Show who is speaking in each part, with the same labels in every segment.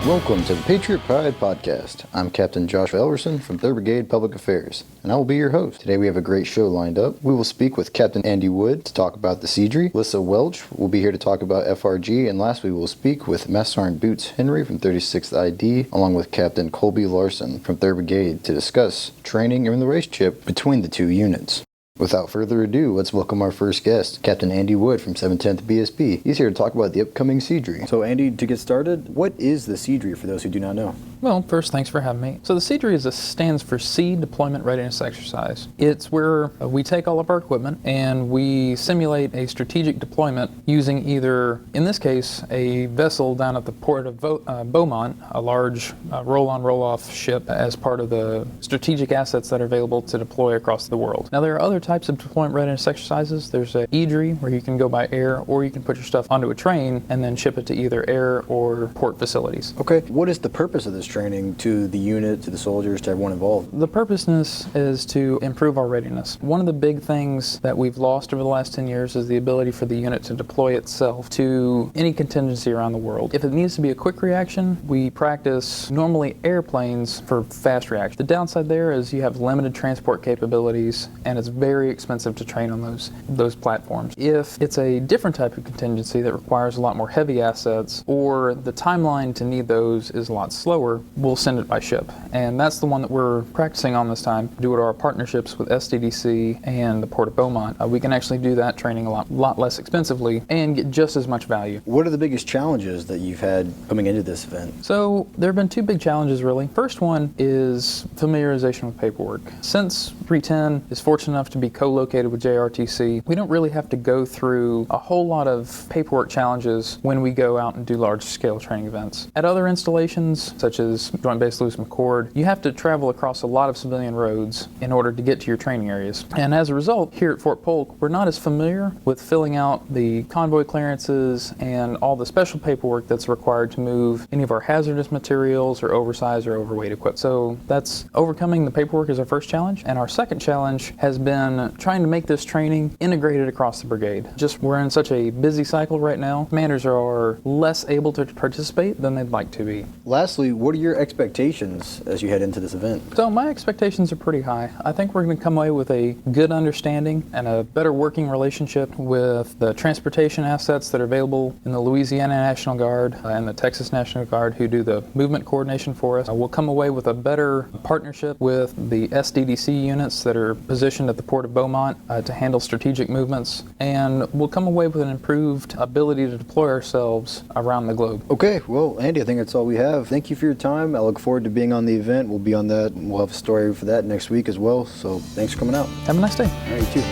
Speaker 1: Welcome to the Patriot Pride Podcast. I'm Captain Joshua Ellerson from 3rd Brigade Public Affairs, and I will be your host. Today we have a great show lined up. We will speak with Captain Andy Wood to talk about the SEDRE. Alyssa Welch will be here to talk about FRG, and lastly we will speak with Master Sergeant Boots Henry from 36th ID, along with Captain Colby Larson from 3rd Brigade to discuss training and the relationship between the two units. Without further ado, let's welcome our first guest, Captain Andy Wood from 710th BSB. He's here to talk about the upcoming SEDRE. So Andy, to get started, what is the SEDRE for those who do not know?
Speaker 2: Well, first, thanks for having me. So the SEDRE stands for Sea Deployment Readiness Exercise. It's where we take all of our equipment and we simulate a strategic deployment using either, in this case, a vessel down at the port of Beaumont, a large roll-on, roll-off ship as part of the strategic assets that are available to deploy across the world. Now, there are other types of deployment readiness exercises. There's a IDRE, where you can go by air, or you can put your stuff onto a train and then ship it to either air or port facilities.
Speaker 1: Okay, what is the purpose of this training to the unit, to the soldiers, to everyone involved?
Speaker 2: The purposeness is to improve our readiness. One of the big things that we've lost over the last 10 years is the ability for the unit to deploy itself to any contingency around the world. If it needs to be a quick reaction, we practice normally airplanes for fast reaction. The downside there is you have limited transport capabilities and it's very expensive to train on those platforms. If it's a different type of contingency that requires a lot more heavy assets, or the timeline to need those is a lot slower, we'll send it by ship. And that's the one that we're practicing on this time, due to our partnerships with SDDC and the Port of Beaumont. We can actually do that training a lot less expensively and get just as much value.
Speaker 1: What are the biggest challenges that you've had coming into this event?
Speaker 2: So there have been two big challenges, really. First one is familiarization with paperwork. Since 310 is fortunate enough to be co-located with JRTC, we don't really have to go through a whole lot of paperwork challenges when we go out and do large-scale training events. At other installations, such as Joint Base Lewis McChord, you have to travel across a lot of civilian roads in order to get to your training areas. And as a result, here at Fort Polk, we're not as familiar with filling out the convoy clearances and all the special paperwork that's required to move any of our hazardous materials or oversized or overweight equipment. So that's overcoming the paperwork is our first challenge. And our second challenge has been trying to make this training integrated across the brigade. We're in such a busy cycle right now. Commanders are less able to participate than they'd like to be.
Speaker 1: Lastly, what are your expectations as you head into this event?
Speaker 2: So my expectations are pretty high. I think we're going to come away with a good understanding and a better working relationship with the transportation assets that are available in the Louisiana National Guard and the Texas National Guard, who do the movement coordination for us. We'll come away with a better partnership with the SDDC units that are positioned at the Port of Beaumont to handle strategic movements, and we'll come away with an improved ability to deploy ourselves around the globe.
Speaker 1: Okay, well, Andy, I think that's all we have. Thank you for your time. I look forward to being on the event. We'll be on that, and we'll have a story for that next week as well, so thanks for coming out.
Speaker 2: Have a nice day.
Speaker 1: All right, you too.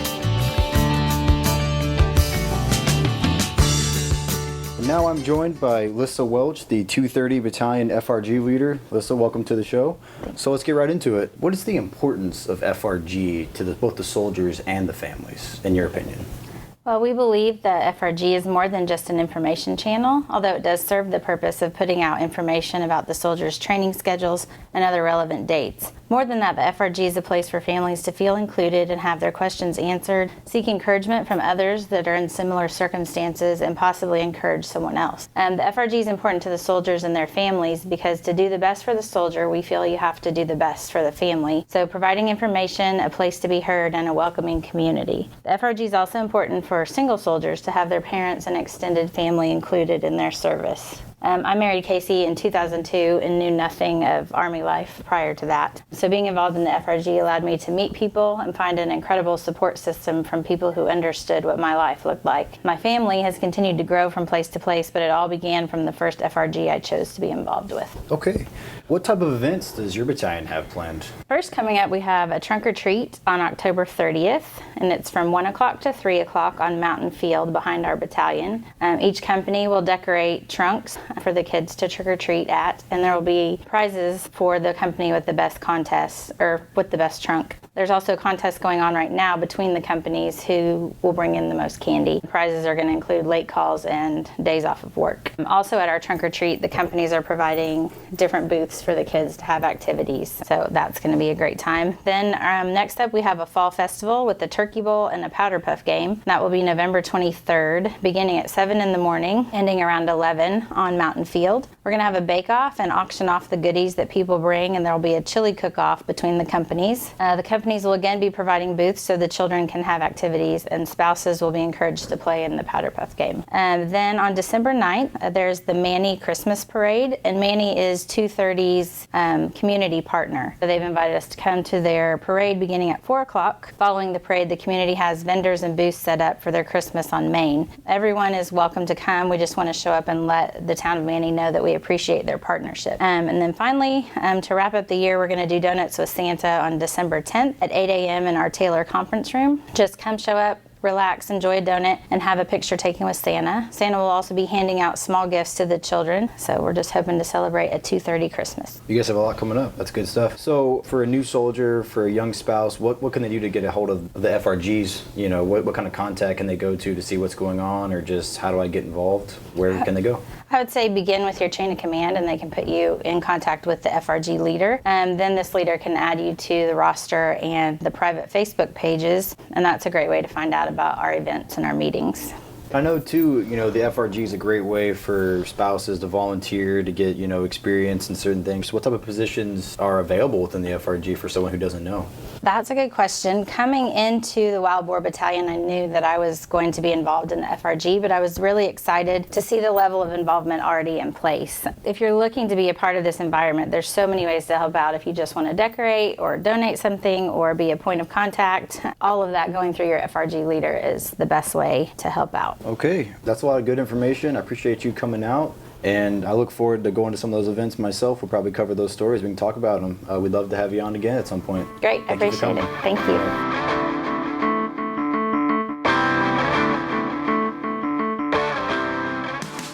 Speaker 1: Now I'm joined by Alyssa Welch, the 230 Battalion FRG leader. Alyssa, welcome to the show. So let's get right into it. What is the importance of FRG to both the soldiers and the families, in your opinion?
Speaker 3: Well, we believe that FRG is more than just an information channel, although it does serve the purpose of putting out information about the soldiers' training schedules and other relevant dates. More than that, the FRG is a place for families to feel included and have their questions answered, seek encouragement from others that are in similar circumstances, and possibly encourage someone else. The FRG is important to the soldiers and their families because to do the best for the soldier, we feel you have to do the best for the family. So providing information, a place to be heard, and a welcoming community. The FRG is also important for single soldiers to have their parents and extended family included in their service. I married Casey in 2002 and knew nothing of Army life prior to that. So being involved in the FRG allowed me to meet people and find an incredible support system from people who understood what my life looked like. My family has continued to grow from place to place, but it all began from the first FRG I chose to be involved with.
Speaker 1: Okay. What type of events does your battalion have planned?
Speaker 3: First, coming up, we have a trunk or treat on October 30th, and it's from 1 o'clock to 3 o'clock on Mountain Field behind our battalion. Each company will decorate trunks for the kids to trick or treat at, and there will be prizes for the company with the best contest or with the best trunk. There's also a contest going on right now between the companies who will bring in the most candy. The prizes are going to include late calls and days off of work. Also at our trunk or treat, the companies are providing different booths for the kids to have activities. So that's going to be a great time. Then next up we have a fall festival with the turkey bowl and a powder puff game. That will be November 23rd, beginning at 7 in the morning, ending around 11 on Mountain Field. We're going to have a bake-off and auction off the goodies that people bring, and there will be a chili cook-off between the companies. The companies will again be providing booths so the children can have activities, and spouses will be encouraged to play in the Powder Puff game. Then on December 9th, there's the Manny Christmas Parade, and Manny is 230's community partner. So they've invited us to come to their parade beginning at 4 o'clock. Following the parade, the community has vendors and booths set up for their Christmas on Main. Everyone is welcome to come. We just want to show up and let the town of Manny know that we appreciate their partnership. And then finally, to wrap up the year, we're going to do Donuts with Santa on December 10th at 8 a.m. in our Taylor conference room. Just come show up, relax, enjoy a donut, and have a picture taken with Santa. Santa will also be handing out small gifts to the children, so we're just hoping to celebrate a 230 Christmas.
Speaker 1: You guys have a lot coming up. That's good stuff. So for a new soldier, for a young spouse, what can they do to get a hold of the FRGs? You know, what kind of contact can they go to see what's going on, or just how do I get involved? Where can they go?
Speaker 3: I would say begin with your chain of command, and they can put you in contact with the FRG leader. And then this leader can add you to the roster and the private Facebook pages, and that's a great way to find out about our events and our meetings.
Speaker 1: I know too, you know, the FRG is a great way for spouses to volunteer, to get, you know, experience in certain things. What type of positions are available within the FRG for someone who doesn't know?
Speaker 3: That's a good question. Coming into the Wild Boar Battalion, I knew that I was going to be involved in the FRG, but I was really excited to see the level of involvement already in place. If you're looking to be a part of this environment, there's so many ways to help out. If you just want to decorate or donate something or be a point of contact, all of that going through your FRG leader is the best way to help out.
Speaker 1: Okay, that's a lot of good information. I appreciate you coming out, and I look forward to going to some of those events myself. We'll probably cover those stories. We can talk about them. We'd love to have you on again at some point.
Speaker 3: Great, I appreciate it. Thank you.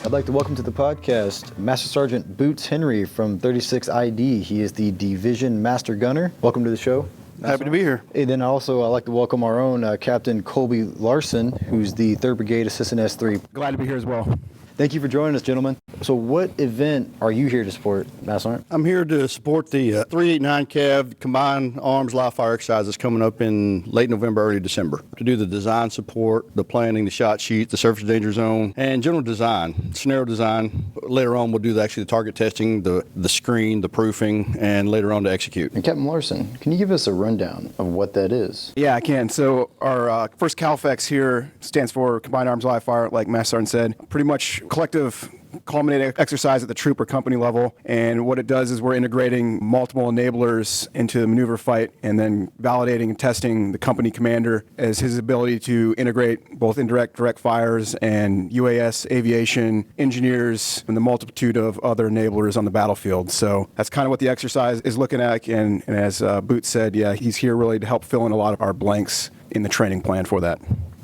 Speaker 1: I'd like to welcome to the podcast Master Sergeant Boots Henry from 36 ID. He is the Division Master Gunner. Welcome to the show.
Speaker 4: Happy to be here.
Speaker 1: And then also I'd like to welcome our own Captain Colby Larson, who's the 3rd Brigade Assistant S3.
Speaker 4: Glad to be here as well.
Speaker 1: Thank you for joining us, gentlemen. So what event are you here to support, Master Sergeant?
Speaker 4: I'm here to support the 389 CAV Combined Arms Live Fire exercise that's coming up in late November, early December. To do the design support, the planning, the shot sheet, the surface danger zone, and general design, scenario design. Later on, we'll do the target testing, the screen, the proofing, and later on to execute.
Speaker 1: And Captain Larson, can you give us a rundown of what that is?
Speaker 5: Yeah, I can. So our first CALFX here stands for Combined Arms Live Fire, like Master Sergeant said. Pretty much collective culminating exercise at the troop or company level, and what it does is we're integrating multiple enablers into the maneuver fight and then validating and testing the company commander as his ability to integrate both indirect, direct fires and UAS, aviation, engineers, and the multitude of other enablers on the battlefield. So that's kind of what the exercise is looking at, and as Boots said, yeah, he's here really to help fill in a lot of our blanks in the training plan for that.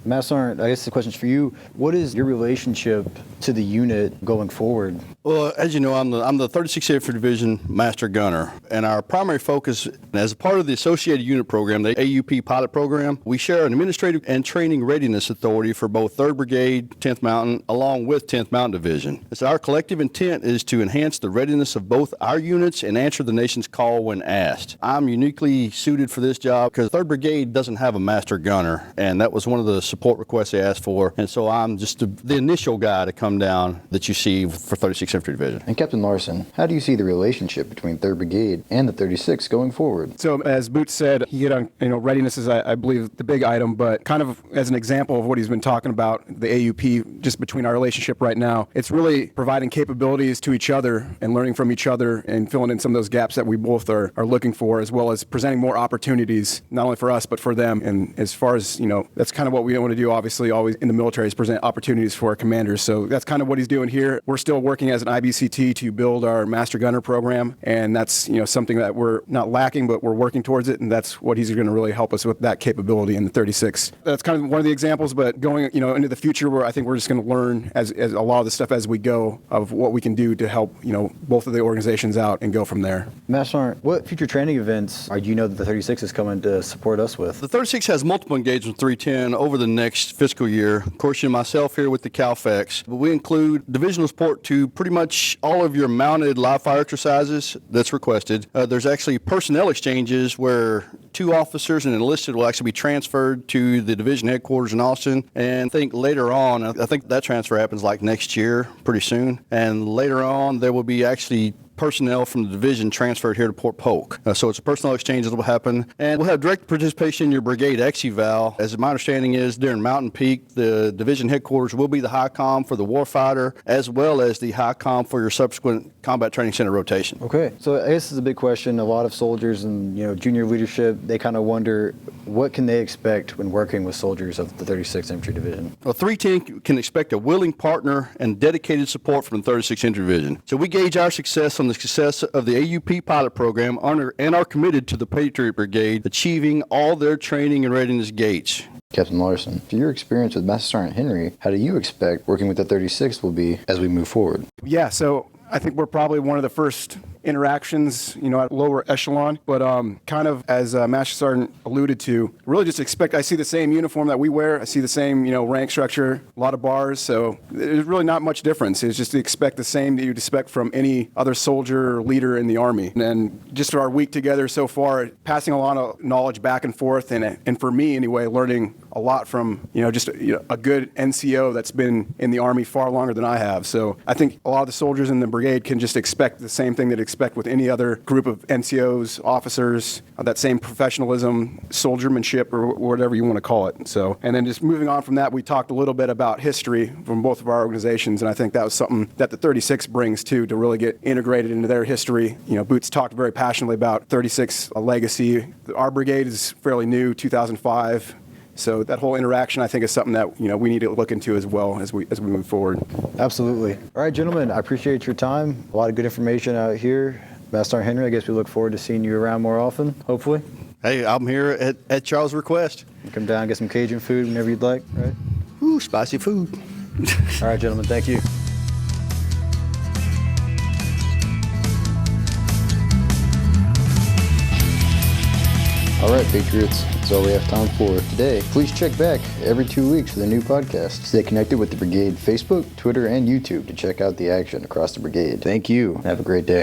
Speaker 1: Master Sergeant, I guess the question's for you. What is your relationship to the unit going forward?
Speaker 4: Well, as you know, I'm the 36th Infantry Division Master Gunner, and our primary focus, as a part of the Associated Unit Program, the AUP pilot program, we share an administrative and training readiness authority for both 3rd Brigade, 10th Mountain, along with 10th Mountain Division. So our collective intent is to enhance the readiness of both our units and answer the nation's call when asked. I'm uniquely suited for this job because 3rd Brigade doesn't have a Master Gunner, and that was one of the support requests they asked for, and so I'm just the initial guy to come down that you see for 36th Infantry Division.
Speaker 1: And Captain Larson, how do you see the relationship between 3rd Brigade and the 36th going forward?
Speaker 5: So as Boots said, he hit on readiness is I believe the big item, but kind of as an example of what he's been talking about, the AUP, just between our relationship right now, it's really providing capabilities to each other and learning from each other and filling in some of those gaps that we both are looking for, as well as presenting more opportunities, not only for us, but for them. And as far as, that's kind of what we want to do, obviously, always in the military, is present opportunities for our commanders. So that's kind of what he's doing here. We're still working as an IBCT to build our Master Gunner program, and that's something that we're not lacking, but we're working towards it, and that's what he's going to really help us with, that capability in the 36. That's kind of one of the examples, but going into the future, where I think we're just going to learn as a lot of the stuff as we go of what we can do to help both of the organizations out and go from there.
Speaker 1: Master Sergeant, what future training events do you know that the 36 is coming to support us with?
Speaker 4: The 36 has multiple engagements with 310 over the next fiscal year. Of course, myself here with the CALFX, but we include divisional support to pretty much all of your mounted live fire exercises that's requested. There's actually personnel exchanges where 2 officers and enlisted will actually be transferred to the division headquarters in Austin. And I think later on, I think that transfer happens like next year, pretty soon. And later on, there will be actually personnel from the division transferred here to Port Polk. So it's a personnel exchange that will happen. And we'll have direct participation in your brigade ex-eval. As my understanding is, during Mountain Peak, the division headquarters will be the high comm for the warfighter, as well as the high comm for your subsequent combat training center rotation.
Speaker 1: Okay, so I guess this is a big question. A lot of soldiers and junior leadership, they kind of wonder what can they expect when working with soldiers of the 36th Infantry Division.
Speaker 4: Well, 310 can expect a willing partner and dedicated support from the 36th Infantry Division. So we gauge our success on the success of the AUP pilot program and are committed to the Patriot Brigade achieving all their training and readiness gates.
Speaker 1: Captain Larson, for your experience with Master Sergeant Henry, how do you expect working with the 36th will be as we move forward?
Speaker 5: Yeah, so I think we're probably one of the first interactions, at lower echelon, but kind of as Master Sergeant alluded to, really just expect, I see the same uniform that we wear, I see the same, rank structure, a lot of bars, so there's really not much difference. It's just to expect the same that you'd expect from any other soldier or leader in the Army. And just our week together so far, passing a lot of knowledge back and forth, and for me anyway, learning a lot from, just a good NCO that's been in the Army far longer than I have. So I think a lot of the soldiers in the brigade can just expect the same thing they'd expect with any other group of NCOs, officers, that same professionalism, soldiermanship, or whatever you want to call it. So, and then just moving on from that, we talked a little bit about history from both of our organizations, and I think that was something that the 36 brings too, to really get integrated into their history. Boots talked very passionately about 36 legacy. Our brigade is fairly new, 2005. So that whole interaction, I think, is something that we need to look into as well as we move forward.
Speaker 1: Absolutely. All right, gentlemen, I appreciate your time. A lot of good information out here. Master Sergeant Henry, I guess we look forward to seeing you around more often, hopefully.
Speaker 4: Hey, I'm here at Charles' request.
Speaker 1: Come down and get some Cajun food whenever you'd like, right?
Speaker 4: Ooh, spicy food.
Speaker 1: All right, gentlemen, thank you. All right, Patriots, that's all we have time for today. Please check back every 2 weeks for the new podcast. Stay connected with the Brigade Facebook, Twitter, and YouTube to check out the action across the brigade. Thank you. Have a great day.